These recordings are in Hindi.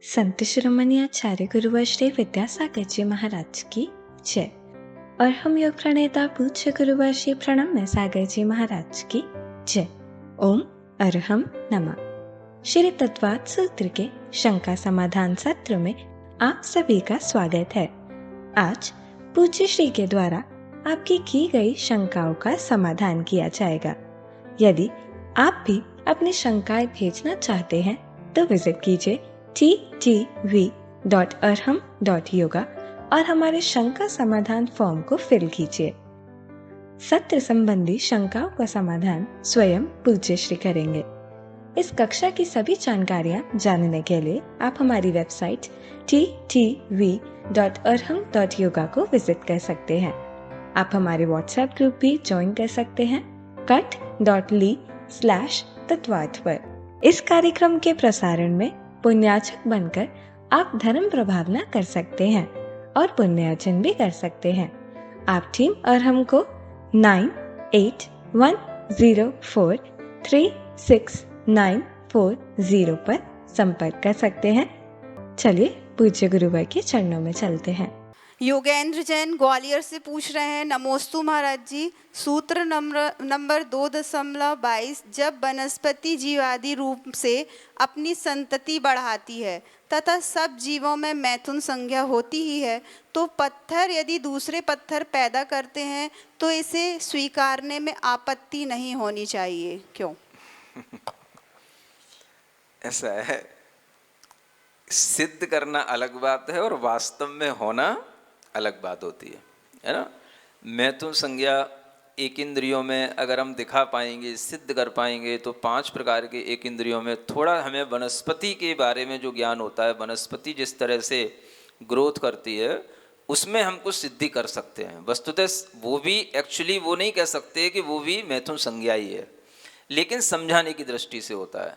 संत शिरोमणि आचार्य गुरुवर श्री विद्यासागर जी महाराज की जय। और हम योग प्रणेता पूज्य गुरुवर श्री प्रणम्य सागर जी महाराज की जय। ओम अरहम नमः। श्री तत्वात् सूत्र के शंका समाधान सत्र में आप सभी का स्वागत है। आज पूज्य श्री के द्वारा आपकी की गई शंकाओं का समाधान किया जाएगा। यदि आप भी अपनी शंकाएं भेजना चाहते हैं तो विजिट कीजिए ttv.arham.yoga और हमारे शंका समाधान फॉर्म को फिल कीजिए। सत्र संबंधी शंकाओं का समाधान स्वयं पूज्य श्री करेंगे। इस कक्षा की सभी जानकारियां जानने के लिए आप हमारी वेबसाइट ttv.arham.yoga को विजिट कर सकते हैं। आप हमारे व्हाट्सएप ग्रुप भी ज्वाइन कर सकते हैं cut.ly/तत्वात् पर। इस कार्यक्रम के प्रसारण में पुण्याचक बनकर आप धर्म प्रभावना कर सकते हैं और पुण्यार्जन भी कर सकते हैं। आप टीम अरहम को 9810436940 पर संपर्क कर सकते हैं। चलिए पूज्य गुरुवर के चरणों में चलते हैं। योगेंद्र जैन ग्वालियर से पूछ रहे हैं, नमोस्तु महाराज जी। सूत्र नंबर 2.22 जब वनस्पति जीवादि रूप से अपनी संतति बढ़ाती है तथा सब जीवों में मैथुन संज्ञा होती ही है, तो पत्थर यदि दूसरे पत्थर पैदा करते हैं तो इसे स्वीकारने में आपत्ति नहीं होनी चाहिए, क्यों? ऐसा है, सिद्ध करना अलग बात है और वास्तव में होना अलग बात होती है ना। मैथुन संज्ञा एक इंद्रियों में अगर हम दिखा पाएंगे, सिद्ध कर पाएंगे, तो 5 प्रकार के एक इंद्रियों में थोड़ा हमें वनस्पति के बारे में जो ज्ञान होता है, वनस्पति जिस तरह से ग्रोथ करती है, उसमें हम कुछ सिद्धि कर सकते हैं। वस्तुतः वो भी एक्चुअली वो नहीं कह सकते कि वो भी मैथुन संज्ञा ही है, लेकिन समझाने की दृष्टि से होता है।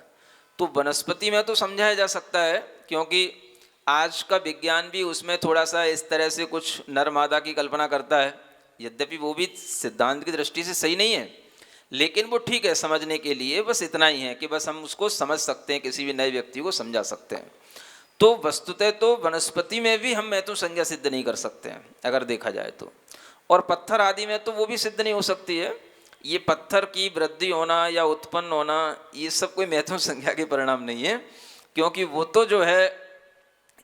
तो वनस्पति में तो समझाया जा सकता है, क्योंकि आज का विज्ञान भी उसमें थोड़ा सा इस तरह से कुछ नर मादा की कल्पना करता है, यद्यपि वो भी सिद्धांत की दृष्टि से सही नहीं है, लेकिन वो ठीक है समझने के लिए। बस इतना ही है कि बस हम उसको समझ सकते हैं, किसी भी नए व्यक्ति को समझा सकते हैं। तो वस्तुतः तो वनस्पति में भी हम मैथुन संज्ञा सिद्ध नहीं कर सकते हैं अगर देखा जाए तो। और पत्थर आदि में तो वो भी सिद्ध नहीं हो सकती है। ये पत्थर की वृद्धि होना या उत्पन्न होना, ये सब कोई मैथुन संज्ञा के परिणाम नहीं है, क्योंकि वो तो जो है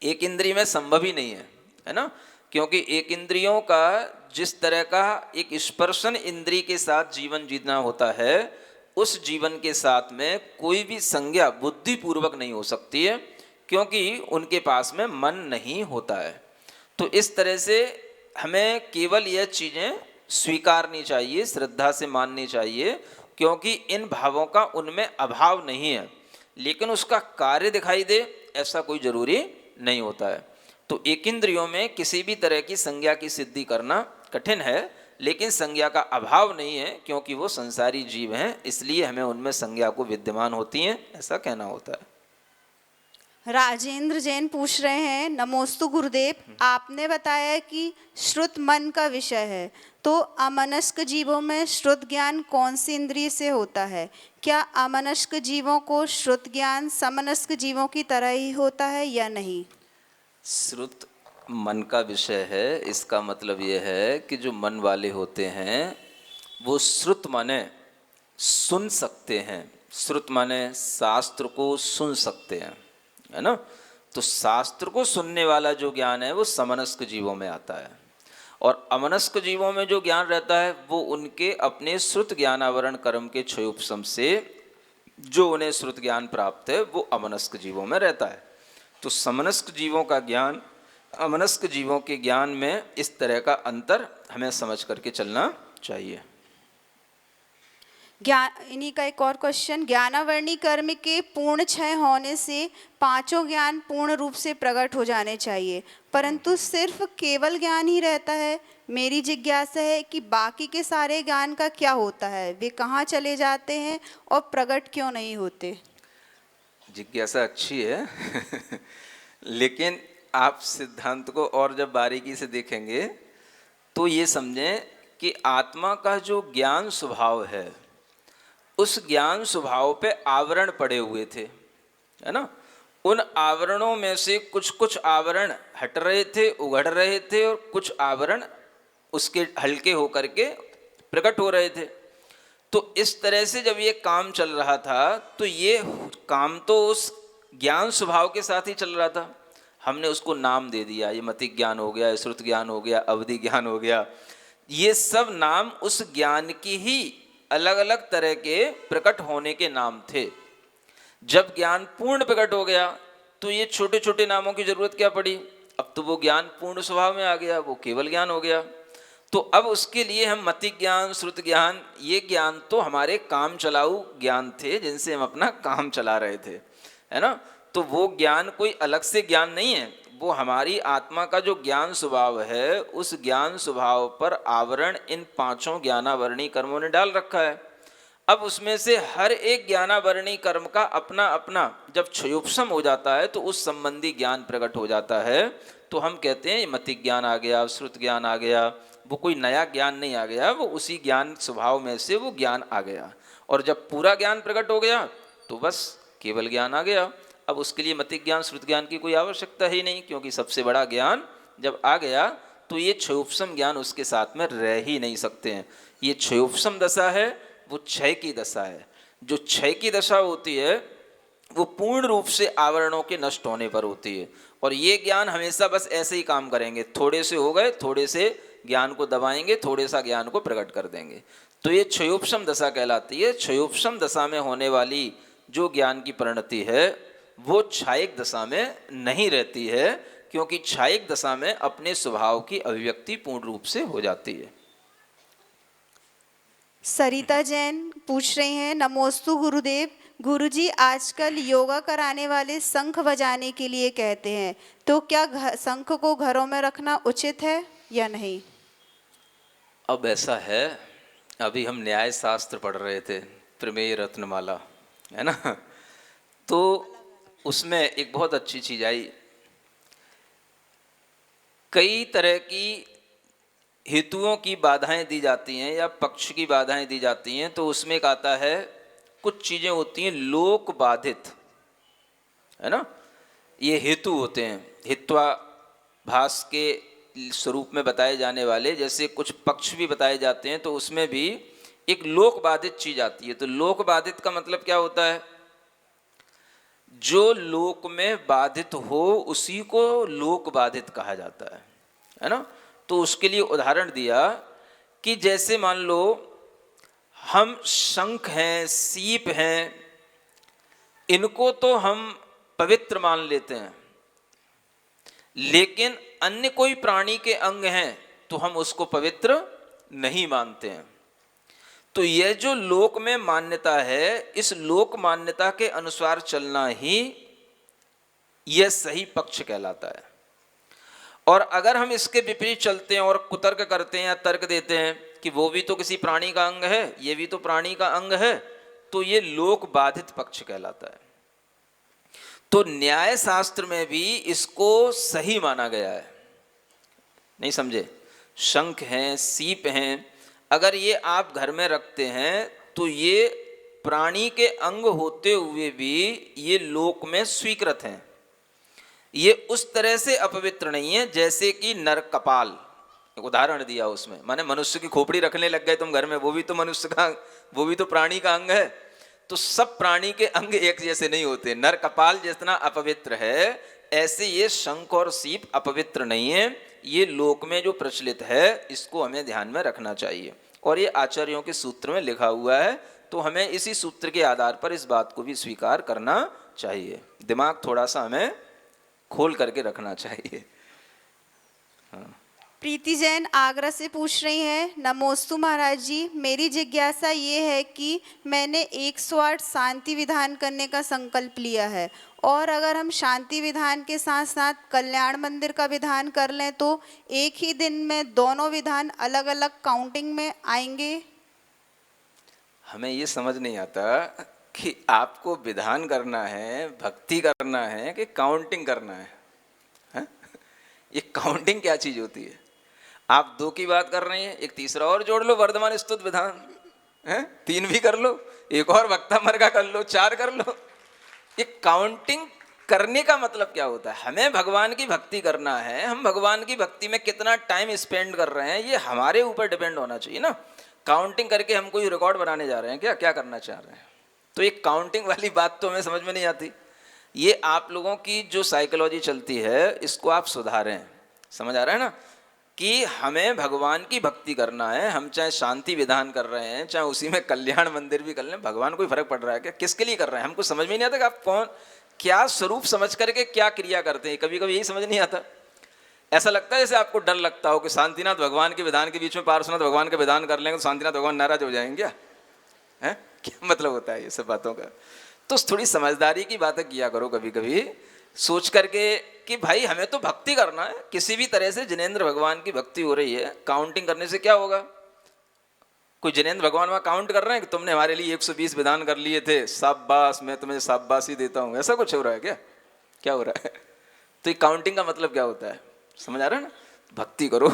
एक इंद्रिय में संभव ही नहीं है ना। क्योंकि एक इंद्रियों का जिस तरह का एक स्पर्शन इंद्रिय के साथ जीवन जीना होता है, उस जीवन के साथ में कोई भी संज्ञा बुद्धिपूर्वक नहीं हो सकती है, क्योंकि उनके पास में मन नहीं होता है। तो इस तरह से हमें केवल यह चीज़ें स्वीकारनी चाहिए, श्रद्धा से माननी चाहिए, क्योंकि इन भावों का उनमें अभाव नहीं है, लेकिन उसका कार्य दिखाई दे ऐसा कोई जरूरी नहीं होता है। तो एक इंद्रियों में किसी भी तरह की संज्ञा की सिद्धि करना कठिन है, लेकिन संज्ञा का अभाव नहीं है, क्योंकि वो संसारी जीव हैं, इसलिए हमें उनमें संज्ञा को विद्यमान होती हैं, ऐसा कहना होता है। राजेंद्र जैन पूछ रहे हैं, नमोस्तु गुरुदेव। आपने बताया कि श्रुत मन का विषय है, तो अमनस्क जीवों में श्रुत ज्ञान कौन सी इंद्रिय से होता है? क्या अमनस्क जीवों को श्रुत ज्ञान समनस्क जीवों की तरह ही होता है या नहीं? श्रुत मन का विषय है, इसका मतलब यह है कि जो मन वाले होते हैं वो श्रुत माने सुन सकते हैं। श्रुत माने शास्त्र को सुन सकते हैं, है ना। तो शास्त्र को सुनने वाला जो ज्ञान है वो समनस्क जीवों में आता है, और अमनस्क जीवों में जो ज्ञान रहता है वो उनके अपने श्रुत ज्ञानावरण कर्म के क्षयोपशम से जो उन्हें श्रुत ज्ञान प्राप्त है वो अमनस्क जीवों में रहता है। तो समनस्क जीवों का ज्ञान अमनस्क जीवों के ज्ञान में इस तरह का अंतर हमें समझ करके चलना चाहिए। इन्हीं का एक और क्वेश्चन, ज्ञानावरणी कर्म के पूर्ण क्षय होने से 5 ज्ञान पूर्ण रूप से प्रकट हो जाने चाहिए, परंतु सिर्फ केवल ज्ञान ही रहता है। मेरी जिज्ञासा है कि बाकी के सारे ज्ञान का क्या होता है, वे कहाँ चले जाते हैं और प्रकट क्यों नहीं होते? जिज्ञासा अच्छी है लेकिन आप सिद्धांत को और जब बारीकी से देखेंगे तो ये समझें कि आत्मा का जो ज्ञान स्वभाव है, उस ज्ञान स्वभाव पे आवरण पड़े हुए थे, है ना। उन आवरणों में से कुछ कुछ आवरण हट रहे थे, उघड़ रहे थे, और कुछ आवरण उसके हल्के होकर के प्रकट हो रहे थे। तो इस तरह से जब ये काम चल रहा था, तो ये काम तो उस ज्ञान स्वभाव के साथ ही चल रहा था। हमने उसको नाम दे दिया, ये मति ज्ञान हो गया, श्रुत ज्ञान हो गया, अवधि ज्ञान हो गया। ये सब नाम उस ज्ञान की ही अलग अलग तरह के प्रकट होने के नाम थे। जब ज्ञान पूर्ण प्रकट हो गया तो ये छोटे छोटे नामों की जरूरत क्या पड़ी? अब तो वो ज्ञान पूर्ण स्वभाव में आ गया, वो केवल ज्ञान हो गया। तो अब उसके लिए हम मति ज्ञान, श्रुत ज्ञान, ये ज्ञान तो हमारे काम चलाऊ ज्ञान थे, जिनसे हम अपना काम चला रहे थे, है ना। तो वो ज्ञान कोई अलग से ज्ञान नहीं है, वो हमारी आत्मा का जो ज्ञान स्वभाव है, उस ज्ञान स्वभाव पर आवरण इन पांचों ज्ञानावरणी कर्मों ने डाल रखा है। अब उसमें से हर एक ज्ञानावरणी कर्म का अपना अपना जब क्षयोपशम हो जाता है तो उस संबंधी ज्ञान प्रकट हो जाता है। तो हम कहते हैं मति ज्ञान आ गया, श्रुत ज्ञान आ गया। वो कोई नया ज्ञान नहीं आ गया, वो उसी ज्ञान स्वभाव में से वो ज्ञान आ गया। और जब पूरा ज्ञान प्रकट हो गया तो बस केवल ज्ञान आ गया। अब उसके लिए मति ज्ञान, श्रुत ज्ञान की कोई आवश्यकता ही नहीं, क्योंकि सबसे बड़ा ज्ञान जब आ गया तो ये क्षयोपशम ज्ञान उसके साथ में रह ही नहीं सकते हैं। ये क्षयोपशम दशा है, वो क्षय की दशा है। जो क्षय की दशा होती है वो पूर्ण रूप से आवरणों के नष्ट होने पर होती है। और ये ज्ञान हमेशा बस ऐसे ही काम करेंगे, थोड़े से हो गए, थोड़े से ज्ञान को दबाएंगे, थोड़े सा ज्ञान को प्रकट कर देंगे। तो ये क्षयोपशम दशा कहलाती है। क्षयोपशम दशा में होने वाली जो ज्ञान की परिणति है वो क्षायिक दशा में नहीं रहती है, क्योंकि क्षायिक दशा में अपने स्वभाव की अभिव्यक्ति पूर्ण रूप से हो जाती है। सरिता जैन पूछ रही हैं, नमोस्तु गुरुदेव। गुरुजी आजकल योगा कराने वाले शंख बजाने के लिए कहते हैं, तो क्या शंख को घरों में रखना उचित है या नहीं? अब ऐसा है, अभी हम न्याय शास्त्र पढ़ रहे थे, प्रमेय रत्नमाला, है ना। तो उसमें एक बहुत अच्छी चीज आई। कई तरह की हेतुओं की बाधाएं दी जाती हैं या पक्ष की बाधाएं दी जाती हैं। तो उसमें एक आता है, कुछ चीजें होती हैं लोक बाधित, है ना। ये हेतु होते हैं, हित्वाभास के स्वरूप में बताए जाने वाले, जैसे कुछ पक्ष भी बताए जाते हैं। तो उसमें भी एक लोक बाधित चीज आती है। तो लोक बाधित का मतलब क्या होता है? जो लोक में बाधित हो उसी को लोक बाधित कहा जाता है ना। तो उसके लिए उदाहरण दिया कि जैसे मान लो हम शंख हैं, सीप हैं, इनको तो हम पवित्र मान लेते हैं, लेकिन अन्य कोई प्राणी के अंग हैं तो हम उसको पवित्र नहीं मानते हैं। तो यह जो लोक में मान्यता है, इस लोक मान्यता के अनुसार चलना ही यह सही पक्ष कहलाता है। और अगर हम इसके विपरीत चलते हैं और कुतर्क करते हैं या तर्क देते हैं कि वो भी तो किसी प्राणी का अंग है, ये भी तो प्राणी का अंग है, तो ये लोक बाधित पक्ष कहलाता है। तो न्याय शास्त्र में भी इसको सही माना गया है। नहीं समझे? शंख हैं, सीप हैं, अगर ये आप घर में रखते हैं तो ये प्राणी के अंग होते हुए भी ये लोक में स्वीकृत हैं। ये उस तरह से अपवित्र नहीं है जैसे कि नर कपाल, एक उदाहरण दिया उसमें, माने मनुष्य की खोपड़ी रखने लग गए तुम घर में, वो भी तो मनुष्य का, वो भी तो प्राणी का अंग है। तो सब प्राणी के अंग एक जैसे नहीं होते। नर कपाल जितना अपवित्र है, ऐसे ये शंख और सीप अपवित्र नहीं है। ये लोक में जो प्रचलित है, इसको हमें ध्यान में रखना चाहिए। और ये आचार्यों के सूत्र में लिखा हुआ है, तो हमें इसी सूत्र के आधार पर इस बात को भी स्वीकार करना चाहिए। दिमाग थोड़ा सा हमें खोल करके रखना चाहिए। हाँ। प्रीति जैन आगरा से पूछ रही हैं, नमोस्तु महाराज जी, मेरी जिज्ञासा ये है कि मैंने 108 शांति विधान करने का संकल्प लिया है, और अगर हम शांति विधान के साथ साथ कल्याण मंदिर का विधान कर लें तो एक ही दिन में दोनों विधान अलग अलग काउंटिंग में आएंगे? हमें ये समझ नहीं आता कि आपको विधान करना है, भक्ति करना है कि काउंटिंग करना है, हा? ये काउंटिंग क्या चीज होती है? आप दो की बात कर रहे हैं, एक तीसरा और जोड़ लो, वर्धमान स्तुत विधान है, 3 भी कर लो, एक और वक्ता मर का कर लो, 4 कर लो। ये काउंटिंग करने का मतलब क्या होता है? हमें भगवान की भक्ति करना है, हम भगवान की भक्ति में कितना टाइम स्पेंड कर रहे हैं ये हमारे ऊपर डिपेंड होना चाहिए ना। काउंटिंग करके हम कोई रिकॉर्ड बनाने जा रहे हैं क्या? क्या करना चाह रहे हैं? तो ये काउंटिंग वाली बात तो हमें समझ में नहीं आती। ये आप लोगों की जो साइकोलॉजी चलती है इसको आप सुधारें। समझ आ रहा है ना कि हमें भगवान की भक्ति करना है। हम चाहे शांति विधान कर रहे हैं, चाहे उसी में कल्याण मंदिर भी कर लें, भगवान कोई फर्क पड़ रहा है क्या? किसके लिए कर रहे हैं? हमको समझ में नहीं आता कि आप कौन क्या स्वरूप समझ करके क्या क्रिया करते हैं। कभी कभी यही समझ नहीं आता। ऐसा लगता है जैसे आपको डर लगता हो कि शांतिनाथ भगवान के विधान के बीच में पार्श्वनाथ भगवान का विधान कर लेंगे तो शांतिनाथ भगवान नाराज हो जाएंगे क्या? है क्या मतलब होता है ये सब बातों का? तो थोड़ी समझदारी की बातें किया करो कभी कभी, सोच करके कि भाई हमें तो भक्ति करना है किसी भी तरह से। जिनेंद्र भगवान की भक्ति हो रही है, काउंटिंग करने से क्या होगा? कोई जिनेंद्र भगवान वहाँ काउंट कर रहे हैं कि तुमने हमारे लिए 120 विधान कर लिए थे, शाबाश, मैं तुम्हें शाबाशी देता हूँ, ऐसा कुछ हो रहा है क्या? क्या हो रहा है? तो ये काउंटिंग का मतलब क्या होता है? समझ आ रहा है ना? भक्ति करो,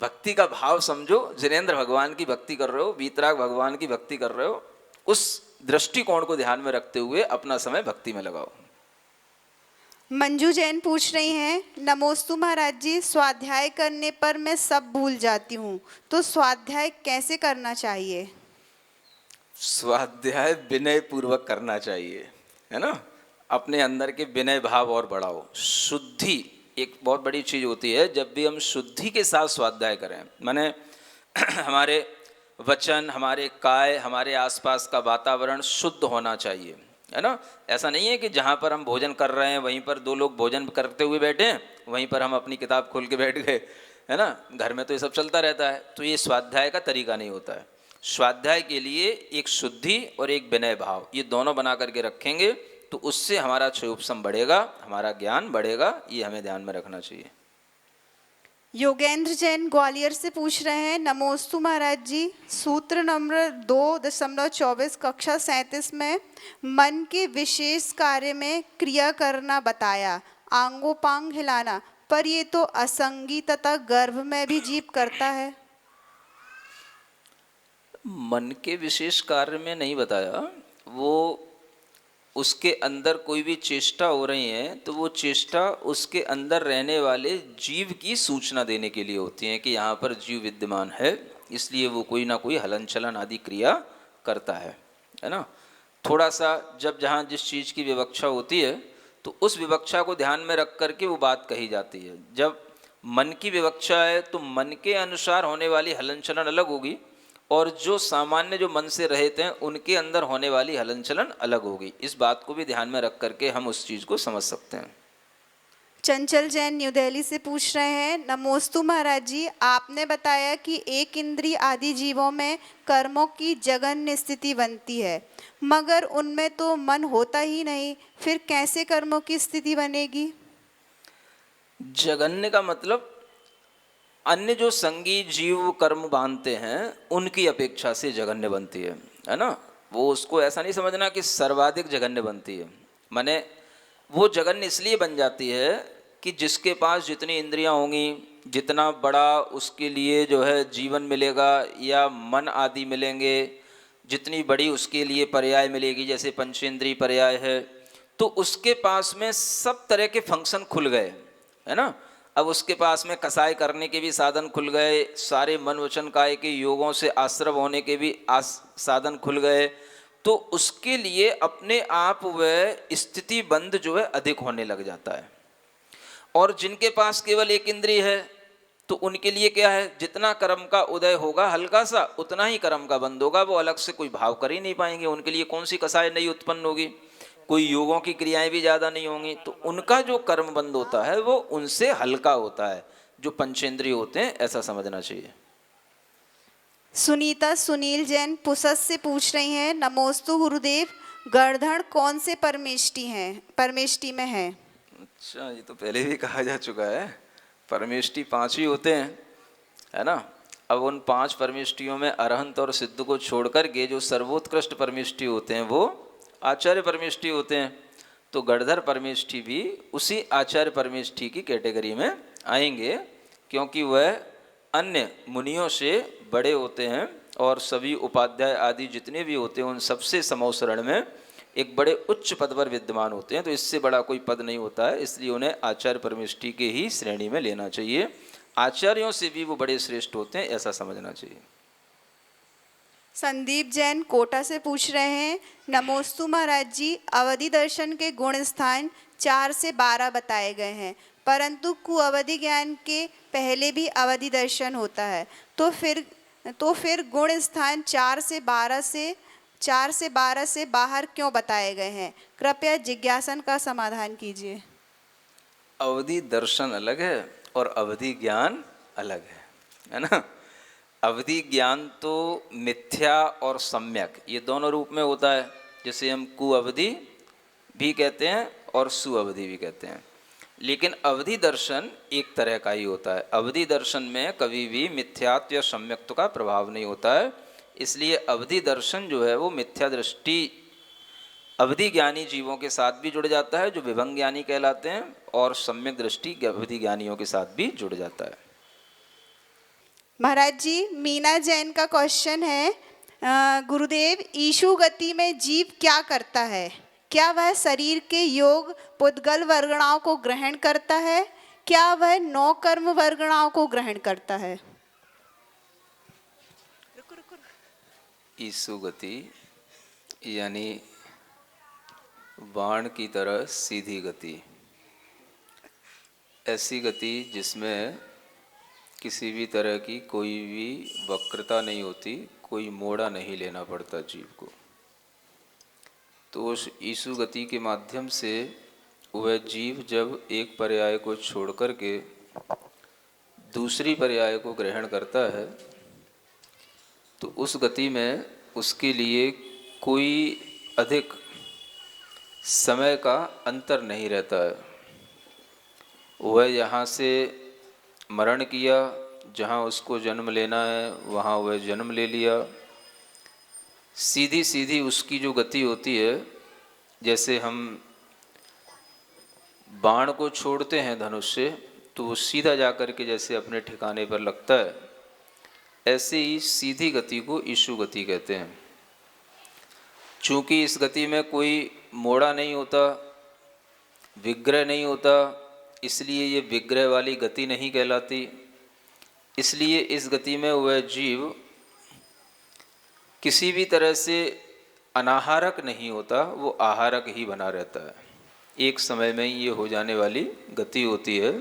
भक्ति का भाव समझो। जिनेंद्र भगवान की भक्ति कर रहे हो, वीतराग भगवान की भक्ति कर रहे हो, उस दृष्टिकोण को ध्यान में रखते हुए अपना समय भक्ति में लगाओ। मंजू जैन पूछ रही हैं, नमोस्तु महाराज जी, स्वाध्याय करने पर मैं सब भूल जाती हूँ, तो स्वाध्याय कैसे करना चाहिए? स्वाध्याय विनय पूर्वक करना चाहिए, है ना। अपने अंदर के विनय भाव और बढ़ाओ। शुद्धि एक बहुत बड़ी चीज़ होती है। जब भी हम शुद्धि के साथ स्वाध्याय करें, माने हमारे वचन, हमारे काय, हमारे आसपास का वातावरण शुद्ध होना चाहिए, है ना। ऐसा नहीं है कि जहाँ पर हम भोजन कर रहे हैं वहीं पर दो लोग भोजन करते हुए बैठे हैं, वहीं पर हम अपनी किताब खोल के बैठ गए, है ना। घर में तो ये सब चलता रहता है। तो ये स्वाध्याय का तरीका नहीं होता है। स्वाध्याय के लिए एक शुद्धि और एक विनय भाव, ये दोनों बना करके रखेंगे तो उससे हमारा क्षयोपशम बढ़ेगा, हमारा ज्ञान बढ़ेगा। ये हमें ध्यान में रखना चाहिए। योगेंद्र जैन ग्वालियर से पूछ रहे हैं, नमोस्तु महाराज जी, सूत्र नंबर 2.24 कक्षा 37 में मन के विशेष कार्य में क्रिया करना बताया, आंगोपांग हिलाना, पर ये तो असंगी तथा गर्भ में भी जीव करता है। मन के विशेष कार्य में नहीं बताया, वो उसके अंदर कोई भी चेष्टा हो रही है तो वो चेष्टा उसके अंदर रहने वाले जीव की सूचना देने के लिए होती है कि यहाँ पर जीव विद्यमान है, इसलिए वो कोई ना कोई हलन चलन आदि क्रिया करता है ना। थोड़ा सा जब जहाँ जिस चीज़ की विवक्षा होती है तो उस विवक्षा को ध्यान में रख करके वो बात कही जाती है। जब मन की विवक्षा है तो मन के अनुसार होने वाली हलन चलन अलग होगी, और जो सामान्य जो मन से रहते हैं उनके अंदर होने वाली हलन चलन अलग होगी। इस बात को भी ध्यान में रख करके हम उस चीज़ को समझ सकते हैं। चंचल जैन न्यू दिल्ली से पूछ रहे हैं, नमोस्तु महाराज जी, आपने बताया कि एक इंद्रिय आदि जीवों में कर्मों की जघन्य स्थिति बनती है, मगर उनमें तो मन होता ही नहीं, फिर कैसे कर्मों की स्थिति बनेगी? जघन्य का मतलब अन्य जो संगी जीव कर्म बांधते हैं उनकी अपेक्षा से जघन्य बनती है ना। वो उसको ऐसा नहीं समझना कि सर्वाधिक जघन्य बनती है। माने वो जघन्य इसलिए बन जाती है कि जिसके पास जितनी इंद्रियां होंगी, जितना बड़ा उसके लिए जो है जीवन मिलेगा या मन आदि मिलेंगे, जितनी बड़ी उसके लिए पर्याय मिलेगी, जैसे पंचेंद्रिय पर्याय है, तो उसके पास में सब तरह के फंक्शन खुल गए, है ना। अब उसके पास में कसाय करने के भी साधन खुल गए, सारे मन वचन काय के योगों से आश्रव होने के भी साधन खुल गए। तो उसके लिए अपने आप वह स्थिति बंध जो है अधिक होने लग जाता है। और जिनके पास केवल एक इंद्रिय है तो उनके लिए क्या है, जितना कर्म का उदय होगा हल्का सा, उतना ही कर्म का बंद होगा। वो अलग से कोई भाव कर ही नहीं पाएंगे। उनके लिए कौन सी कसाय नई उत्पन्न होगी, कोई योगों की क्रियाएं भी ज़्यादा नहीं होंगी। तो उनका जो कर्म बंद होता है वो उनसे हल्का होता है, जो पंचेंद्रिय होते हैं, ऐसा समझना चाहिए। सुनीता सुनील जैन पुसद से पूछ रही हैं, नमोस्तु गुरुदेव, गर्दन कौन से परमेष्टि में है? अच्छा, ये तो पहले भी कहा जा चुका है। परमेष्टि 5 ही होते हैं, है ना। अब उन 5 परमेष्टियों में अरहंत और सिद्ध को छोड़ करके जो सर्वोत्कृष्ट परमेष्टि होते हैं वो आचार्य परमेष्टि होते हैं। तो गणधर परमेष्टि भी उसी आचार्य परमेष्टि की कैटेगरी में आएंगे, क्योंकि वह अन्य मुनियों से बड़े होते हैं और सभी उपाध्याय आदि जितने भी होते हैं उन सबसे समोसरण में एक बड़े उच्च पद पर विद्यमान होते हैं, तो इससे बड़ा कोई पद नहीं होता है, इसलिए उन्हें आचार्य परमेष्ठी के ही श्रेणी में लेना चाहिए। आचार्यों से भी वो बड़े श्रेष्ठ होते हैं, ऐसा समझना चाहिए। संदीप जैन कोटा से पूछ रहे हैं, नमोस्तु महाराज जी, अवधि दर्शन के गुण स्थान 4 से 12 बताए गए हैं, परंतु कुअवधि ज्ञान के पहले भी अवधि दर्शन होता है, तो फिर गुण स्थान 4 से 12 से बाहर क्यों बताए गए हैं? कृपया जिज्ञासन का समाधान कीजिए। अवधि दर्शन अलग है और अवधि ज्ञान अलग है ना। अवधि ज्ञान तो मिथ्या और सम्यक, ये दोनों रूप में होता है, जैसे हम कुअवधि भी कहते हैं और सुअवधि भी कहते हैं। लेकिन अवधि दर्शन एक तरह का ही होता है। अवधि दर्शन में कभी भी मिथ्यात्व या सम्यक्त्व का प्रभाव नहीं होता है, इसलिए अवधि दर्शन जो है वो मिथ्या दृष्टि अवधि ज्ञानी जीवों के साथ भी जुड़ जाता है, जो विभंग ज्ञानी कहलाते हैं, और सम्यक दृष्टि अवधि ज्ञानियों के साथ भी जुड़ जाता है। महाराज जी, मीना जैन का क्वेश्चन है, गुरुदेव, ईशु गति में जीव क्या करता है? क्या वह शरीर के योग पुद्गल वर्गणाओं को ग्रहण करता है? क्या वह 9 कर्म वर्गणाओं को ग्रहण करता है? ईशु गति यानी बाण की तरह सीधी गति, ऐसी गति जिसमें किसी भी तरह की कोई भी वक्रता नहीं होती, कोई मोड़ा नहीं लेना पड़ता जीव को। तो उस ईशु गति के माध्यम से वह जीव जब एक पर्याय को छोड़ कर के दूसरी पर्याय को ग्रहण करता है, तो उस गति में उसके लिए कोई अधिक समय का अंतर नहीं रहता है। वह यहाँ से मरण किया, जहाँ उसको जन्म लेना है वहाँ वह जन्म ले लिया। सीधी सीधी उसकी जो गति होती है, जैसे हम बाण को छोड़ते हैं धनुष से तो वो सीधा जा कर के जैसे अपने ठिकाने पर लगता है, ऐसे ही सीधी गति को ईशु गति कहते हैं। चूँकि इस गति में कोई मोड़ा नहीं होता, विग्रह नहीं होता, इसलिए ये विग्रह वाली गति नहीं कहलाती। इसलिए इस गति में वह जीव किसी भी तरह से अनाहारक नहीं होता, वो आहारक ही बना रहता है। एक समय में ये हो जाने वाली गति होती है,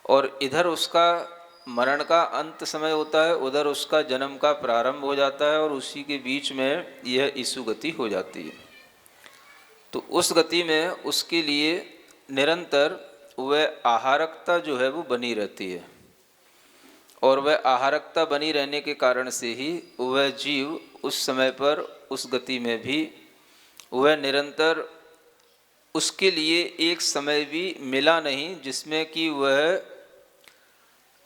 और इधर उसका मरण का अंत समय होता है, उधर उसका जन्म का प्रारंभ हो जाता है, और उसी के बीच में यह ईशु गति हो जाती है। तो उस गति में उसके लिए निरंतर वह आहारकता जो है वो बनी रहती है, और वह आहारकता बनी रहने के कारण से ही वह जीव उस समय पर उस गति में भी वह निरंतर, उसके लिए एक समय भी मिला नहीं जिसमें कि वह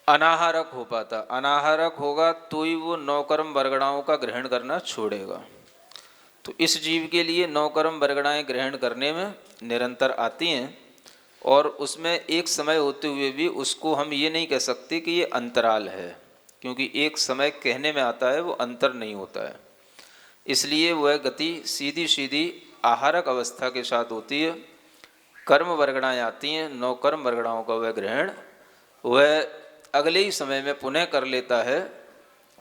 अनाहारक हो पाता। अनाहारक होगा तो ही वो 9 कर्म वर्गणाओं का ग्रहण करना छोड़ेगा। तो इस जीव के लिए 9 कर्म वर्गणाएं ग्रहण करने में निरंतर आती हैं, और उसमें एक समय होते हुए भी उसको हम ये नहीं कह सकते कि ये अंतराल है, क्योंकि एक समय कहने में आता है, वो अंतर नहीं होता है। इसलिए वह गति सीधी सीधी आहारक अवस्था के साथ होती है। कर्म वर्गणाएँ आती हैं, 9 कर्म वर्गणाओं का वह ग्रहण वह अगले ही समय में पुनः कर लेता है,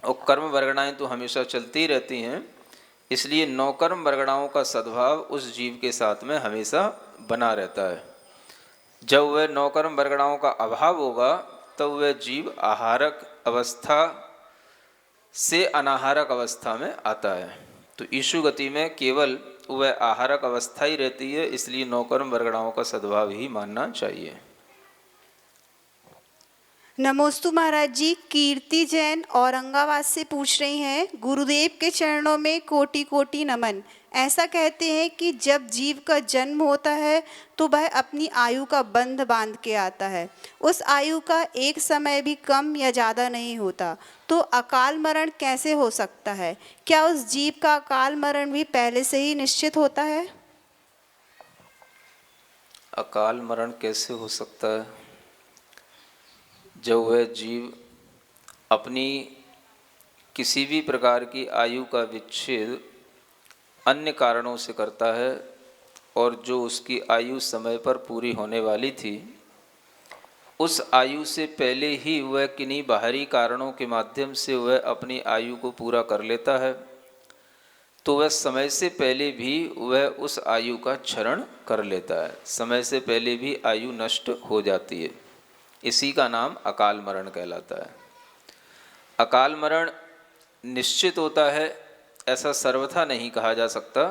और कर्म वर्गणाएँ तो हमेशा चलती रहती हैं। इसलिए 9 कर्म वर्गणाओं का सद्भाव उस जीव के साथ में हमेशा बना रहता है। जब वह 9 कर्म वर्गणाओं का अभाव होगा तब वह जीव आहारक अवस्था से अनाहारक अवस्था में आता है। तो ईशु गति में केवल वह आहारक अवस्था ही रहती है, इसलिए 9 कर्म वर्गणाओं का सद्भाव ही मानना चाहिए। नमोस्तु महाराज जी, कीर्ति जैन औरंगाबाद से पूछ रही हैं, गुरुदेव के चरणों में कोटि कोटि नमन। ऐसा कहते हैं कि जब जीव का जन्म होता है तो वह अपनी आयु का बंध बांध के आता है, उस आयु का एक समय भी कम या ज़्यादा नहीं होता, तो अकाल मरण कैसे हो सकता है? क्या उस जीव का अकाल मरण भी पहले से ही निश्चित होता है? अकाल मरण कैसे हो सकता है? जब वह जीव अपनी किसी भी प्रकार की आयु का विच्छेद अन्य कारणों से करता है और जो उसकी आयु समय पर पूरी होने वाली थी उस आयु से पहले ही वह किन्हीं बाहरी कारणों के माध्यम से वह अपनी आयु को पूरा कर लेता है, तो वह समय से पहले भी वह उस आयु का क्षरण कर लेता है, समय से पहले भी आयु नष्ट हो जाती है। इसी का नाम अकाल मरण कहलाता है। अकाल मरण निश्चित होता है ऐसा सर्वथा नहीं कहा जा सकता,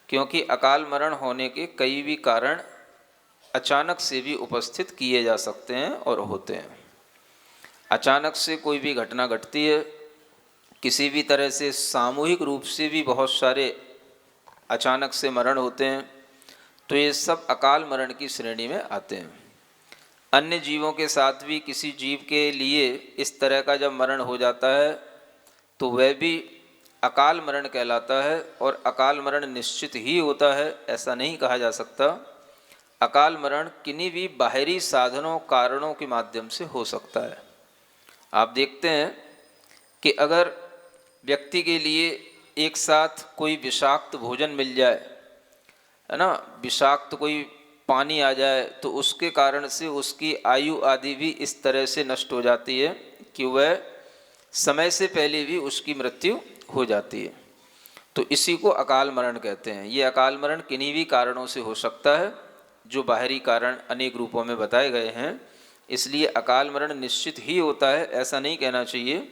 क्योंकि अकाल मरण होने के कई भी कारण अचानक से भी उपस्थित किए जा सकते हैं और होते हैं। अचानक से कोई भी घटना घटती है, किसी भी तरह से सामूहिक रूप से भी बहुत सारे अचानक से मरण होते हैं, तो ये सब अकाल मरण की श्रेणी में आते हैं। अन्य जीवों के साथ भी किसी जीव के लिए इस तरह का जब मरण हो जाता है तो वह भी अकाल मरण कहलाता है, और अकाल मरण निश्चित ही होता है ऐसा नहीं कहा जा सकता। अकाल मरण किन्हीं भी बाहरी साधनों कारणों के माध्यम से हो सकता है। आप देखते हैं कि अगर व्यक्ति के लिए एक साथ कोई विषाक्त भोजन मिल जाए, है ना, विषाक्त कोई पानी आ जाए, तो उसके कारण से उसकी आयु आदि भी इस तरह से नष्ट हो जाती है कि वह समय से पहले भी उसकी मृत्यु हो जाती है। तो इसी को अकाल मरण कहते हैं। ये अकाल मरण किन्हीं भी कारणों से हो सकता है, जो बाहरी कारण अनेक रूपों में बताए गए हैं। इसलिए अकाल मरण निश्चित ही होता है ऐसा नहीं कहना चाहिए।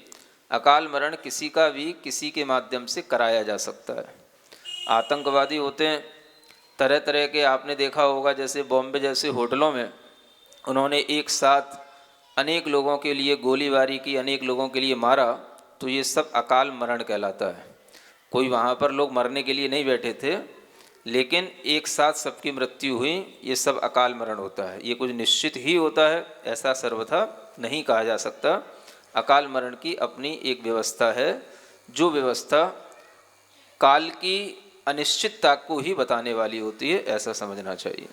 अकाल मरण किसी का भी किसी के माध्यम से कराया जा सकता है। आतंकवादी होते हैं तरह तरह के, आपने देखा होगा जैसे बॉम्बे जैसे होटलों में उन्होंने एक साथ अनेक लोगों के लिए गोलीबारी की, अनेक लोगों के लिए मारा, तो ये सब अकाल मरण कहलाता है। कोई वहाँ पर लोग मरने के लिए नहीं बैठे थे, लेकिन एक साथ सबकी मृत्यु हुई, ये सब अकाल मरण होता है। ये कुछ निश्चित ही होता है ऐसा सर्वथा नहीं कहा जा सकता। अकाल मरण की अपनी एक व्यवस्था है, जो व्यवस्था काल की अनिश्चितता को ही बताने वाली होती है, ऐसा समझना चाहिए।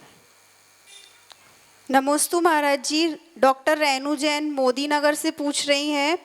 नमोस्तु महाराज जी, डॉक्टर रेणु जैन मोदी नगर से पूछ रही हैं।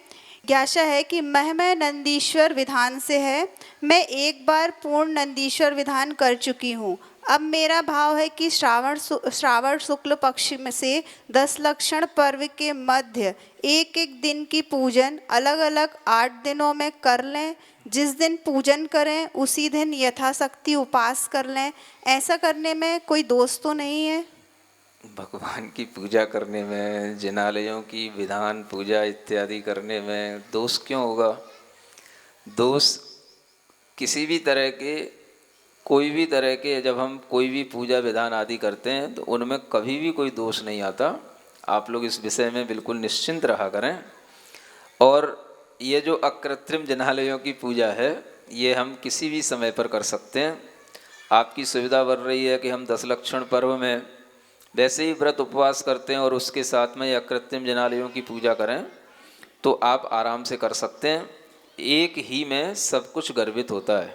ज्ञासा है कि मैं नंदीश्वर विधान से है। मैं एक बार पूर्ण नंदीश्वर विधान कर चुकी हूँ। अब मेरा भाव है कि श्रावण शुक्ल पक्ष में से 10 लक्षण पर्व के मध्य एक एक दिन की पूजन अलग अलग 8 दिनों में कर लें। जिस दिन पूजन करें उसी दिन यथाशक्ति उपास कर लें। ऐसा करने में कोई दोष तो नहीं है? भगवान की पूजा करने में, जिनालयों की विधान पूजा इत्यादि करने में दोष क्यों होगा? दोष किसी भी तरह के, कोई भी तरह के, जब हम कोई भी पूजा विधान आदि करते हैं तो उनमें कभी भी कोई दोष नहीं आता। आप लोग इस विषय में बिल्कुल निश्चिंत रहा करें। और ये जो अकृत्रिम जिनालयों की पूजा है, ये हम किसी भी समय पर कर सकते हैं। आपकी सुविधा बढ़ रही है कि हम 10 लक्षण पर्व में वैसे ही व्रत उपवास करते हैं और उसके साथ में अकृत्रिम जिनालयों की पूजा करें, तो आप आराम से कर सकते हैं। एक ही में सब कुछ गर्भित होता है।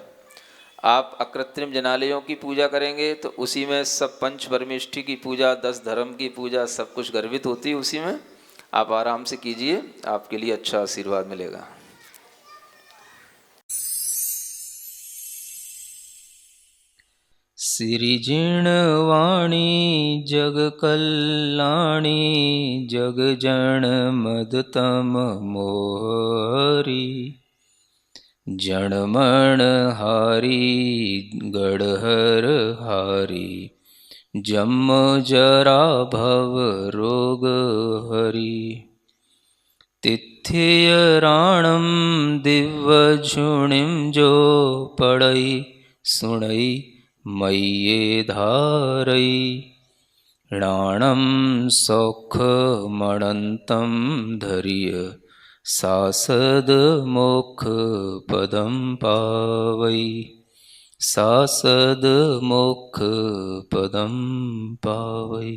आप अकृत्रिम जिनालयों की पूजा करेंगे तो उसी में सब पंच परमेष्ठी की पूजा, 10 धर्म की पूजा, सब कुछ गर्भित होती है उसी में। आप आराम से कीजिए, आपके लिए अच्छा आशीर्वाद मिलेगा। सिरिजिणवाणी जग कल्याणी जग जन मदतम मोहरी जनमण हारी गढ़हर हारी जम जरा भव रोग हरि तिथ्य राणम दिव्य झुणिम जो पढ़ई सुणई मय्ये धारई राणम सौख मणंतम धरिय सासद मोक्ष पदम पावई सासद मोक्ष पदम पावई।